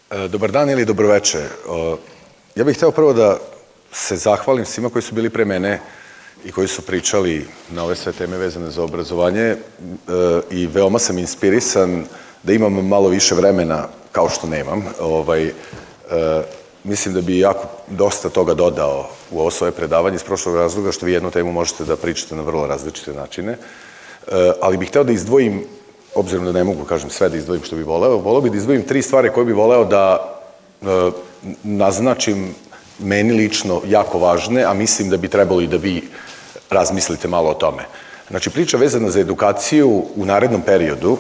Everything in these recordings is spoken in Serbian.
Dobar dan ili dobroveče. Ja bih hteo prvo da se zahvalim svima koji su bili pre mene i koji su pričali na ove sve teme vezane za obrazovanje i veoma sam inspirisan da imam malo više vremena, kao što nemam. Mislim da bi jako dosta toga dodao u ovo svoje predavanje iz prošlog razloga, što vi jednu temu možete da pričate na vrlo različite načine, ali bih hteo da izdvojim, obzirom da ne mogu, kažem, sve da izdvojim što bih voleo bih da izdvojim 3 stvari koje bih voleo da naznačim meni lično jako važne, a mislim da bi trebalo i da vi razmislite malo o tome. Znači, priča vezana za edukaciju u narednom periodu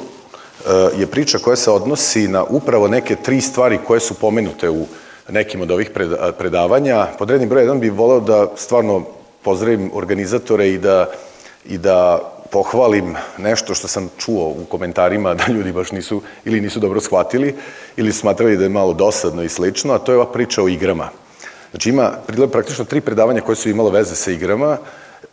je priča koja se odnosi na upravo neke 3 stvari koje su pomenute u nekim od ovih predavanja. Pod rednim broj 1 bih voleo da stvarno pozdravim organizatore i da pohvalim nešto što sam čuo u komentarima da ljudi baš nisu ili nisu dobro shvatili ili smatrali da je malo dosadno i slično, a to je ova priča o igrama. Znači, ima praktično 3 predavanja koje su imale veze sa igrama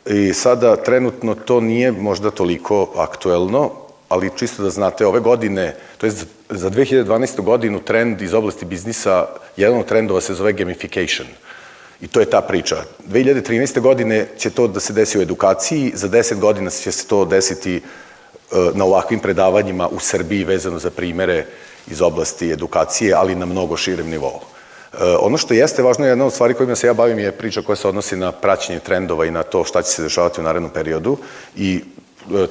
i sada trenutno to nije možda toliko aktuelno, ali čisto da znate, ove godine, to je za 2012. godinu, trend iz oblasti biznisa, jedan od trendova se zove gamification. I to je ta priča. 2013. godine će to da se desi u edukaciji, za 10 godina će se to desiti na ovakvim predavanjima u Srbiji vezano za primere iz oblasti edukacije, ali na mnogo širem nivou. Ono što jeste važno, jedna od stvari kojima se ja bavim je priča koja se odnosi na praćenje trendova i na to šta će se dešavati u narednom periodu. I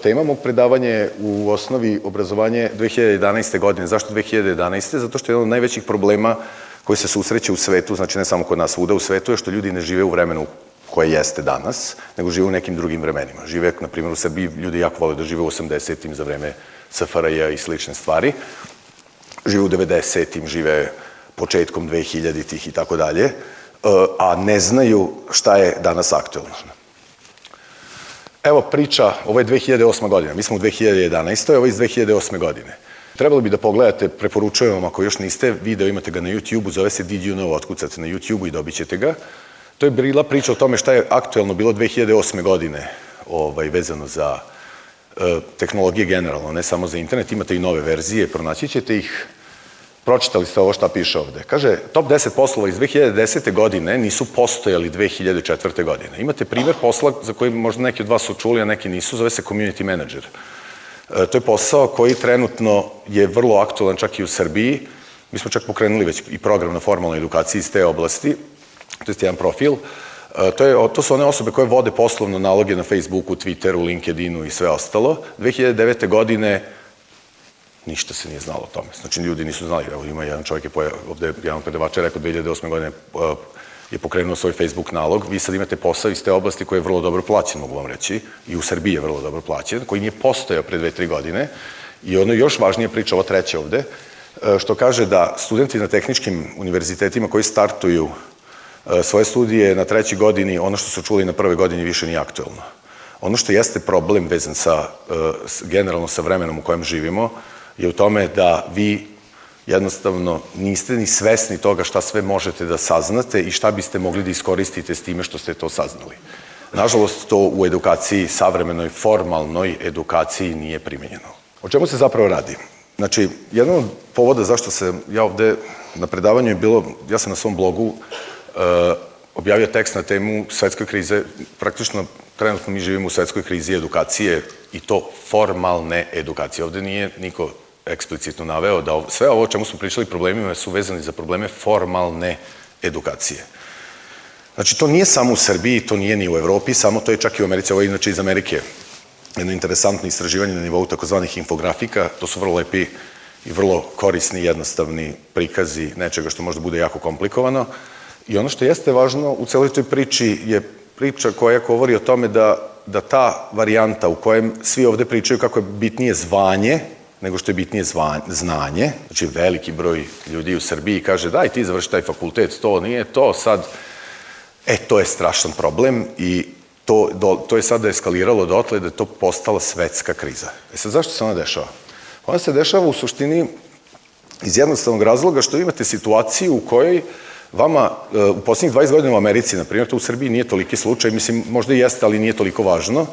tema mog predavanja je u osnovi obrazovanje 2011. godine. Zašto 2011? Zato što je jedan od najvećih problema koji se susreće u svetu, znači ne samo kod nas, svuda u svetu, je što ljudi ne žive u vremenu koje jeste danas, nego žive u nekim drugim vremenima. Žive, na primjer, u Srbiji ljudi jako vole da žive u 80-im za vreme SFRJ i slične stvari. Žive u 90-im, žive početkom 2000-ih i tako dalje, a ne znaju šta je danas aktuelno. Evo priča, ovo je 2008. godina, mi smo u 2011. Ovo je iz 2008. godine. Trebalo bi da pogledate, preporučujem vam ako još niste, video imate ga na YouTube-u, zove se Did You Know, otkucate na YouTube-u i dobit ćete ga. To je bila priča o tome šta je aktuelno bilo 2008. godine vezano za tehnologije generalno, ne samo za internet, imate i nove verzije, pronaći ćete ih. Pročitali ste ovo šta piše ovde. Kaže, top 10 poslova iz 2010. godine nisu postojali 2004. godine. Imate primer posla za koji možda neki od vas su čuli, a neki nisu, zove se community manager. To je posao koji trenutno je vrlo aktualan čak i u Srbiji. Mi smo čak pokrenuli već i program na formalnoj edukaciji iz te oblasti, to je jedan profil. To su one osobe koje vode poslovno naloge na Facebooku, Twitteru, LinkedInu i sve ostalo. 2009. godine ništa se nije znalo o tome. Znači, ljudi nisu znali. Evo, ima jedan čovjek, ovde jedan predavač je rekao 2008. godine je pokrenuo svoj Facebook nalog. Vi sad imate posao iz te oblasti koji je vrlo dobro plaćen, mogu vam reći, i u Srbiji je vrlo dobro plaćen, koji nije postojao pre 2-3 godine. I ono još važnije priča, ovo treće ovde, što kaže da studenti na tehničkim univerzitetima koji startuju svoje studije na 3. godini, ono što su čuli na 1. godini više nije aktuelno. Ono što jeste problem vezan generalno sa vremenom u kojem živimo je u tome da vi jednostavno niste ni svesni toga šta sve možete da saznate i šta biste mogli da iskoristite s time što ste to saznali. Nažalost, to u edukaciji, savremenoj, formalnoj edukaciji nije primenjeno. O čemu se zapravo radi? Znači, jedan od povoda zašto se ja ovde na predavanju je bilo, ja sam na svom blogu objavio tekst na temu svetske krize, praktično trenutno mi živimo u svetskoj krizi edukacije i to formalne edukacije. Ovde nije niko eksplicitno naveo da sve ovo o čemu smo pričali problemima su vezani za probleme formalne edukacije. Znači, to nije samo u Srbiji, to nije ni u Evropi, samo to je čak i u Americi, ovo je inače iz Amerike. Jedno interesantno istraživanje na nivou takozvanih infografika, to su vrlo lepi i vrlo korisni i jednostavni prikazi nečega što možda bude jako komplikovano. I ono što jeste važno u celoj toj priči je priča koja govori o tome da ta varijanta u kojem svi ovde pričaju kako je bitnije zvanje nego što je bitnije znanje, znači veliki broj ljudi u Srbiji kaže daj ti završi taj fakultet, to nije to sad, to je strašan problem i to je sada eskaliralo dotle da je to postala svetska kriza. Sad zašto se ona dešava? Ona se dešava u suštini iz jednostavnog razloga što imate situaciju u kojoj vama u poslednjih 20 godina u Americi, na primjer, to u Srbiji nije toliki slučaj, mislim, možda i jeste, ali nije toliko važno,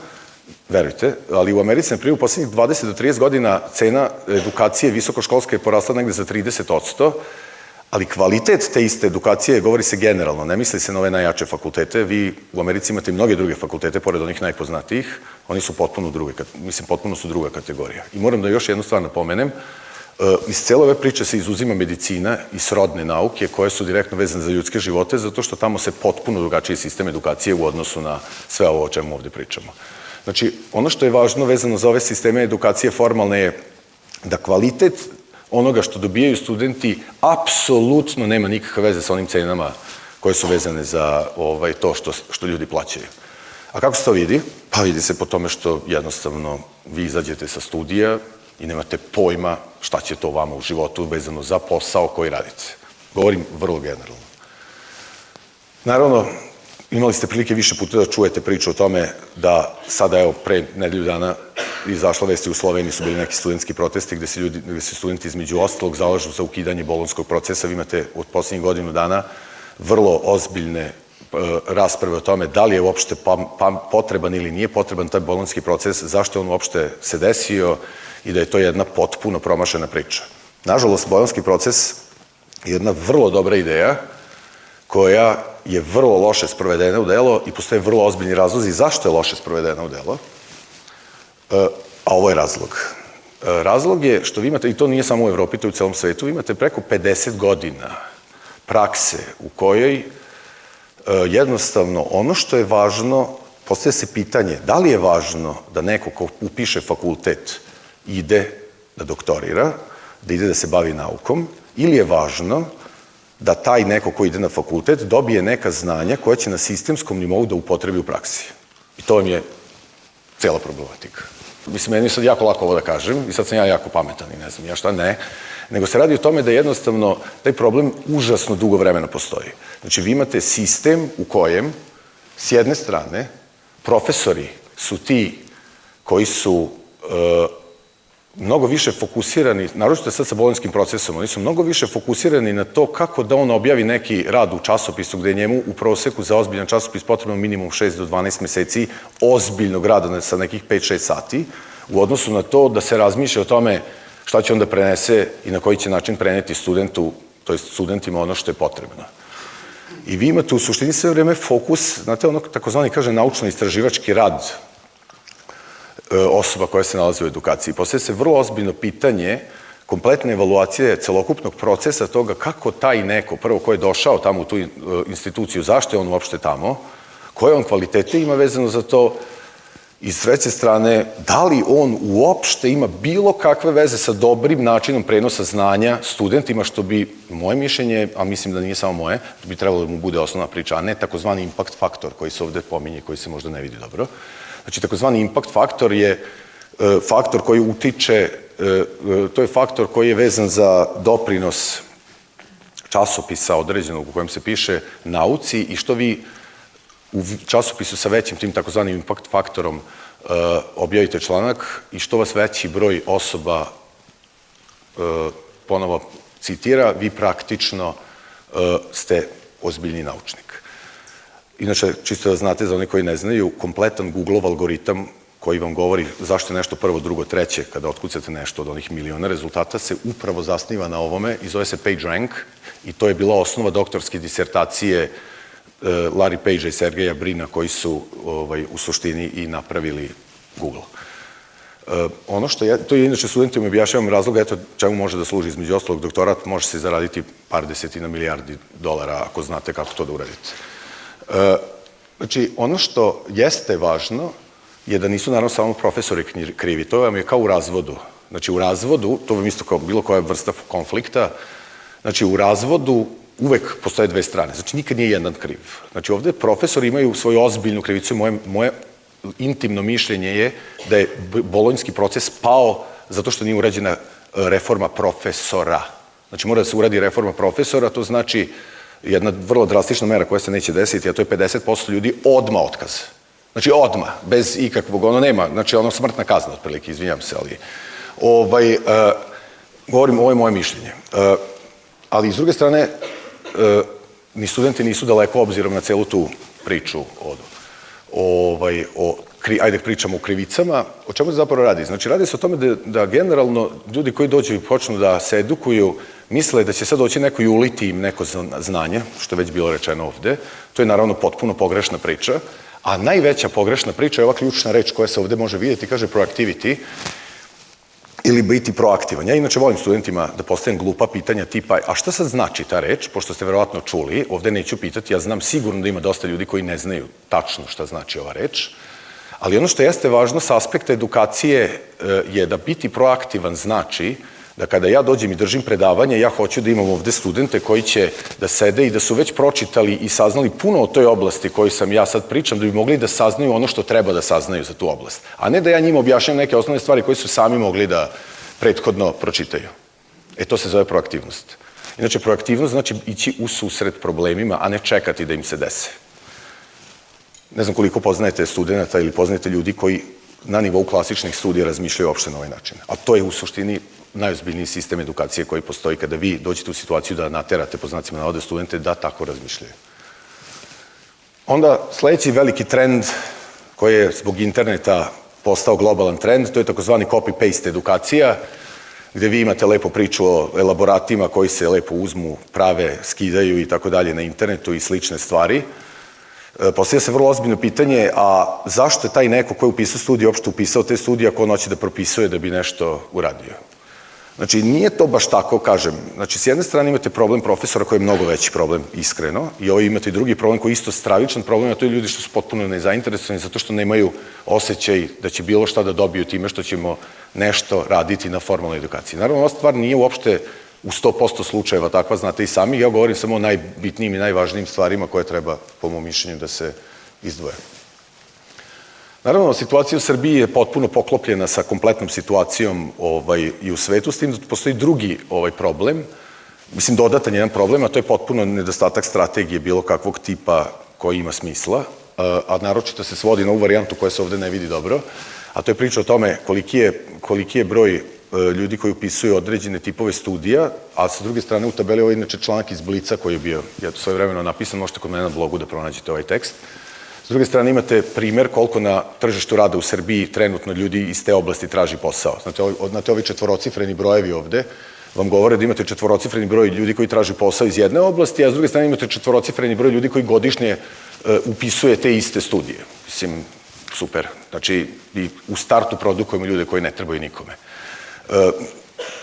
verujte, ali u Americi, na primjer, u poslednjih 20 do 30 godina cena edukacije visokoškolske je porasla negde za 30%, Ali kvalitet te iste edukacije govori se generalno, ne misli se na ove najjače fakultete. Vi u Americi imate i mnoge druge fakultete, pored onih najpoznatijih, oni su potpuno su druga kategorija. I moram da još jednu stvar napomenem, iz cele ove priče se izuzima medicina i srodne nauke koje su direktno vezane za ljudske živote, zato što tamo se potpuno drugačiji sistem edukacije u odnosu na sve ovo o čemu ovde pričamo. Znači, ono što je važno vezano za ove sisteme edukacije formalne je da kvalitet onoga što dobijaju studenti apsolutno nema nikakve veze sa onim cenama koje su vezane za to što ljudi plaćaju. A kako se to vidi? Pa vidi se po tome što jednostavno vi izađete sa studija i nemate pojma šta će to vama u životu vezano za posao koji radite. Govorim vrlo generalno. Naravno, imali ste prilike više puta da čujete priču o tome da sada, evo, pre nedelju dana izašla vesti u Sloveniji su bili neki studentski protesti gde se studenti između ostalog zalažu za ukidanje bolonjskog procesa. Vi imate od poslednjih godinu dana vrlo ozbiljne rasprave o tome da li je uopšte potreban ili nije potreban taj bolonjski proces, zašto je on uopšte se desio i da je to jedna potpuno promašena priča. Nažalost, bolonjski proces je jedna vrlo dobra ideja koja je vrlo loše sprovedena u delo i postoje vrlo ozbiljni razlozi zašto je loše sprovedena u delo. A ovo je razlog. Razlog je što vi imate, i to nije samo u Evropi, to je u celom svetu, vi imate preko 50 godina prakse u kojoj jednostavno ono što je važno, postaje se pitanje da li je važno da neko ko upiše fakultet ide da doktorira, da ide da se bavi naukom, ili je važno da taj neko ko ide na fakultet dobije neka znanja koja će na sistemskom nivou da upotrebi u praksi. I to vam je cela problematika. Mislim, meni je sad jako lako ovo da kažem i sad sam ja jako pametan i ne znam ja šta ne, nego se radi o tome da jednostavno taj problem užasno dugo vremena postoji. Znači, vi imate sistem u kojem, s jedne strane, profesori su ti koji su mnogo više fokusirani, naročito sad sa bolonjskim procesom, oni su mnogo više fokusirani na to kako da on objavi neki rad u časopisu gde je njemu u proseku za ozbiljan časopis potrebno minimum 6 do 12 meseci ozbiljnog rada sa nekih 5-6 sati, u odnosu na to da se razmišlja o tome šta će on da prenese i na koji će način preneti studentu, to je studentima ono što je potrebno. I vi imate u suštini sve vreme fokus, znate, ono takozvani kaže naučno-istraživački rad osoba koja se nalazi u edukaciji. Postoje se vrlo ozbiljno pitanje kompletne evaluacije celokupnog procesa toga kako taj neko, prvo ko je došao tamo u tu instituciju, zašto je on uopšte tamo, koje on kvalitete ima vezano za to i s treće strane, da li on uopšte ima bilo kakve veze sa dobrim načinom prenosa znanja studentima, što bi, moje mišljenje, a mislim da nije samo moje, to bi trebalo da mu bude osnovna priča, a ne takozvani impact faktor koji se ovde pominje, koji se možda ne vidi dobro. Znači, takozvani impact faktor je faktor koji utiče, to je faktor koji je vezan za doprinos časopisa određenog u kojem se piše nauci i što vi u časopisu sa većim tim takozvanim impact faktorom objavite članak i što vas veći broj osoba ponovo citira, vi praktično ste ozbiljni naučnik. Inače, čisto da znate, za one koji ne znaju, kompletan Google-ov algoritam koji vam govori zašto je nešto prvo, drugo, treće, kada otkucate nešto od onih miliona rezultata, se upravo zasniva na ovome i zove se PageRank i to je bila osnova doktorske disertacije Larry Page i Sergeja Brina koji su u suštini i napravili Google. Ono što je, to je inače studentima objašnjavam razloga, eto čemu može da služi između ostalog doktorat, može se zaraditi par desetina milijardi dolara ako znate kako to da uradite. Znači, ono što jeste važno je da nisu naravno samo profesori krivi, to vam je kao u razvodu. Znači, u razvodu, to vam isto kao bilo koja vrsta konflikta, znači u razvodu uvek postoje dve strane, znači nikad nije jedan kriv. Znači, ovde profesori imaju svoju ozbiljnu krivicu i moje intimno mišljenje je da je bolonjski proces pao zato što nije urađena reforma profesora. Znači, mora da se uradi reforma profesora, to znači jedna vrlo drastična mera koja se neće desiti, a to je 50% ljudi odmah otkaz. Znači, odmah, bez ikakvog, ono nema, znači, ono smrtna kazna, otprilike, izvinjam se, ali govorim, ovo je moje mišljenje. Ali, s druge strane, ni studenti nisu daleko obzirom na celu tu priču o ajde pričamo o krivicama, o čemu se zapravo radi? Znači, radi se o tome da generalno ljudi koji dođu i počnu da se edukuju, misle da će sad doći neko i uliti im neko znanje, što je već bilo rečeno ovde. To je naravno potpuno pogrešna priča, a najveća pogrešna priča je ova ključna reč koja se ovde može vidjeti, kaže proactivity, ili biti proaktivan. Ja inače volim studentima da postavim glupa pitanja tipa, a šta sad znači ta reč, pošto ste verovatno čuli, ovde neću pitati, ja znam sigurno da ima dosta ljudi koji ne znaju tačno šta znači ova reč, ali ono što jeste važno sa aspekta edukacije je da biti proaktivan znači da kada ja dođem i držim predavanje, ja hoću da imam ovde studente koji će da sede i da su već pročitali i saznali puno o toj oblasti koju sam ja sad pričam, da bi mogli da saznaju ono što treba da saznaju za tu oblast. A ne da ja njima objašnjam neke osnovne stvari koje su sami mogli da prethodno pročitaju. To se zove proaktivnost. Inače, proaktivnost znači ići u susret problemima, a ne čekati da im se dese. Ne znam koliko poznajete studenta ili poznajete ljudi koji na nivou klasičnih studija razmišljaju uopšte na ovaj način. A to je u suštini najozbiljniji sistem edukacije koji postoji kada vi dođete u situaciju da naterate, po znacima navode, studente da tako razmišljaju. Onda sledeći veliki trend koji je zbog interneta postao globalan trend, to je takozvani copy-paste edukacija, gde vi imate lepo priču o elaboratima koji se lepo uzmu, prave, skidaju i tako dalje na internetu i slične stvari. Postavlja se vrlo ozbiljno pitanje, a zašto je taj neko ko je upisao studije uopšte upisao te studije ako on hoće da propisuje da bi nešto uradio? Znači, nije to baš tako, kažem. Znači, s jedne strane imate problem profesora koji je mnogo veći problem, iskreno, i ovo imate i drugi problem koji je isto stravičan problem, a to je ljudi što su potpuno nezainteresovani zato što nemaju osjećaj da će bilo šta da dobiju time što ćemo nešto raditi na formalnoj edukaciji. Naravno, ova stvar nije uopšte u 100% slučajeva takva, znate i sami, ja govorim samo o najbitnijim i najvažnijim stvarima koje treba, po mom mišljenju, da se izdvoje. Naravno, situacija u Srbiji je potpuno poklopljena sa kompletnom situacijom i u svetu, s tim da postoji drugi problem, mislim dodatan jedan problem, a to je potpuno nedostatak strategije bilo kakvog tipa koji ima smisla, a naročito se svodi na ovu varijantu koja se ovde ne vidi dobro, a to je priča o tome koliki je broj ljudi koji upisuju određene tipove studija, a sa druge strane u tabeli ovo je inače članak iz Blica koji je bio svojevremeno napisan, možete kod mene na blogu da pronađete ovaj tekst. S druge strane imate primer koliko na tržištu rada u Srbiji trenutno ljudi iz te oblasti traži posao. Znate, ovi četvorocifreni brojevi ovde vam govore da imate četvorocifreni broj ljudi koji traži posao iz jedne oblasti, a s druge strane imate četvorocifreni broj ljudi koji godišnje upisuje te iste studije. Mislim, super. Znači, i u startu produkujemo ljude koji ne trebaju nikome.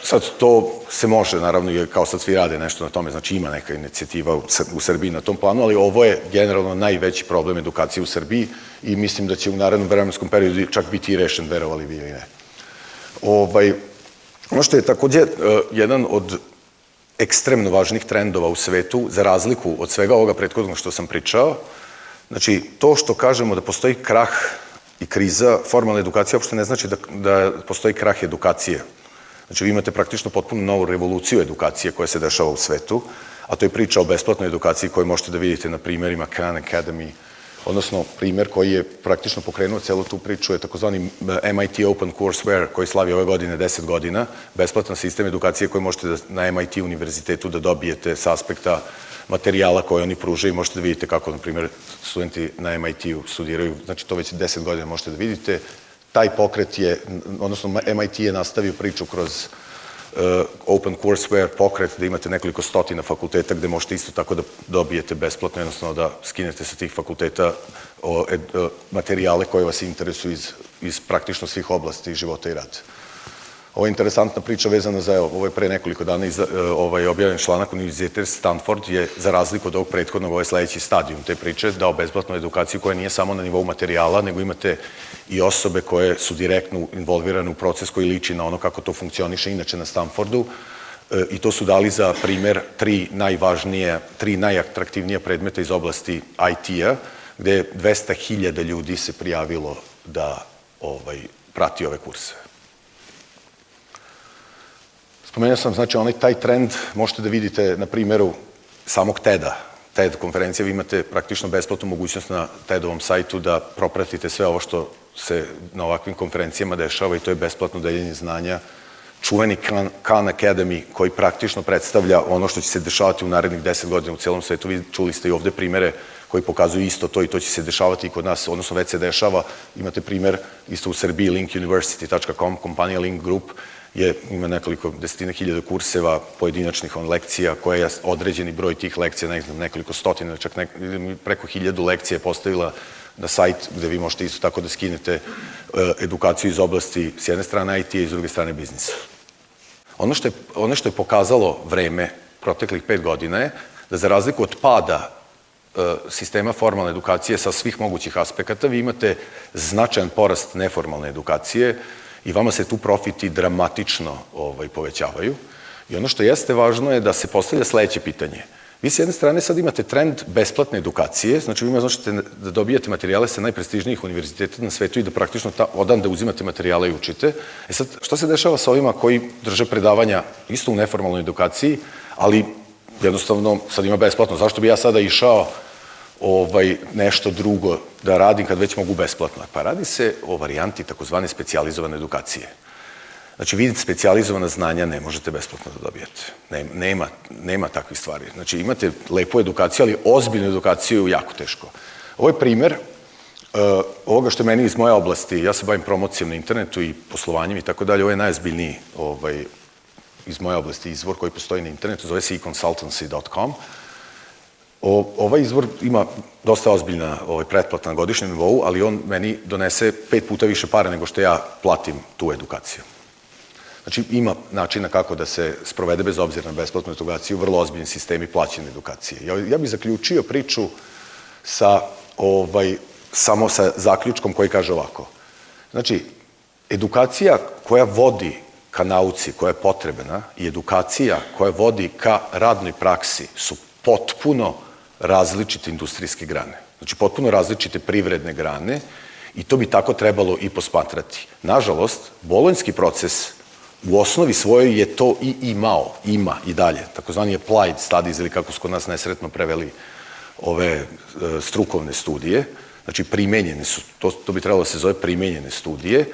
Sad, to se može, naravno, kao sad svi rade nešto na tome, znači ima neka inicijativa u Srbiji na tom planu, ali ovo je generalno najveći problem edukacije u Srbiji i mislim da će u narednom vremenskom periodu čak biti i rešen, verovali vi ili ne. Ono što je takođe jedan od ekstremno važnih trendova u svetu, za razliku od svega ovoga prethodnog što sam pričao, znači to što kažemo da postoji krah i kriza formalne edukacije uopšte ne znači da postoji krah edukacije. Znači, vi imate praktično potpuno novu revoluciju edukacije koja se dešava u svetu, a to je priča o besplatnoj edukaciji koju možete da vidite na primerima Khan Academy, odnosno primer koji je praktično pokrenuo celu tu priču je takozvani MIT Open Courseware koji slavi ove godine 10 godina, besplatan sistem edukacije koji možete na MIT univerzitetu da dobijete s aspekta materijala koje oni pružaju, možete da vidite kako, na primjer, studenti na MIT-u studiraju, znači to već 10 godina možete da vidite. Taj pokret je, odnosno MIT je nastavio priču kroz Open Courseware pokret, da imate nekoliko stotina fakulteta gde možete isto tako da dobijete besplatno, jednostavno da skinete sa tih fakulteta materijale koje vas interesuju iz praktično svih oblasti života i rada. Ovo je interesantna priča vezana za, ovo je pre nekoliko dana objavljen članak Univerzitet Stanford je, za razliku od ovog prethodnog, ovaj sledeći stadijum te priče, dao besplatnu edukaciju koja nije samo na nivou materijala, nego imate i osobe koje su direktno involvirane u proces koji liči na ono kako to funkcioniše inače na Stanfordu i to su dali za primer tri najatraktivnije predmeta iz oblasti IT-a, gde 200.000 ljudi se prijavilo da prati ove kurseve. Spomenuo sam, znači, taj trend možete da vidite na primeru samog TED-a. TED konferencija, vi imate praktično besplatnu mogućnost na TED-ovom sajtu da propratite sve ovo što se na ovakvim konferencijama dešava i to je besplatno deljenje znanja. Čuveni Khan Academy koji praktično predstavlja ono što će se dešavati u narednih 10 godina u celom svetu. Vi čuli ste i ovde primere koji pokazuju isto to i to će se dešavati i kod nas, odnosno već se dešava. Imate primer isto u Srbiji, linkuniversity.com, kompanija Link Group, ima nekoliko desetina hiljada kurseva, pojedinačnih lekcija, koja je određeni broj tih lekcija, ne znam, nekoliko stotina, čak preko 1000 lekcija je postavila na sajt gde vi možete isto tako da skinete edukaciju iz oblasti s jedne strane IT-a i s druge strane biznisa. Ono što je pokazalo vreme proteklih 5 godina je da za razliku od pada sistema formalne edukacije sa svih mogućih aspekata, vi imate značajan porast neformalne edukacije i vama se tu profiti dramatično povećavaju. I ono što jeste važno je da se postavlja sledeće pitanje. Vi s jedne strane sad imate trend besplatne edukacije, znači vi možete da dobijete materijale sa najprestižnijih univerziteta na svetu i da praktično odande uzimate materijale i učite. E sad, šta se dešava sa ovima koji drže predavanja isto u neformalnoj edukaciji, ali jednostavno sad ima besplatno. Zašto bi ja sada išao nešto drugo da radim kad već mogu besplatno? Pa radi se o varijanti takozvane specijalizovane edukacije. Znači, vi specijalizovana znanja ne možete besplatno da dobijete. Nema takvih stvari. Znači, imate lepu edukaciju, ali ozbiljnu edukaciju je jako teško. Ovo je primer ovoga što je meni iz moje oblasti. Ja se bavim promocijom na internetu i poslovanjem i tako dalje. Ovo je najozbiljniji iz moje oblasti izvor koji postoji na internetu. Zove se econsultancy.com. Ovaj izvor ima dosta ozbiljna pretplata na godišnjem nivou, ali on meni donese 5 puta više para nego što ja platim tu edukaciju. Znači, ima načina kako da se sprovede bez obzira na besplatnu edukaciju, vrlo ozbiljni sistemi plaćene edukacije. Ja bih zaključio priču samo sa zaključkom koji kaže ovako. Znači, edukacija koja vodi ka nauci, koja je potrebna, i edukacija koja vodi ka radnoj praksi su potpuno različite industrijske grane. Znači, potpuno različite privredne grane i to bi tako trebalo i posmatrati. Nažalost, bolonjski proces u osnovi svojoj je to i ima i dalje, takozvani applied studies ili kako su kod nas nesretno preveli ove strukovne studije, znači primenjene su, to bi trebalo da se zove primenjene studije,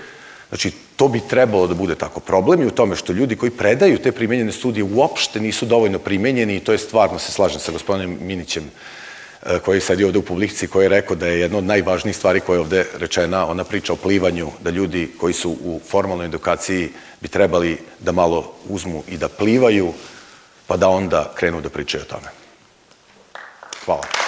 znači to bi trebalo da bude tako. Problem je u tome što ljudi koji predaju te primenjene studije uopšte nisu dovoljno primenjeni i to je stvarno, se slažem sa gospodinom Minićem, koji je sad ovde u publici, koji je rekao da je jedna od najvažnijih stvari koja je ovde rečena, ona priča o plivanju, da ljudi koji su u formalnoj edukaciji bi trebali da malo uzmu i da plivaju, pa da onda krenu da pričaju o tome. Hvala.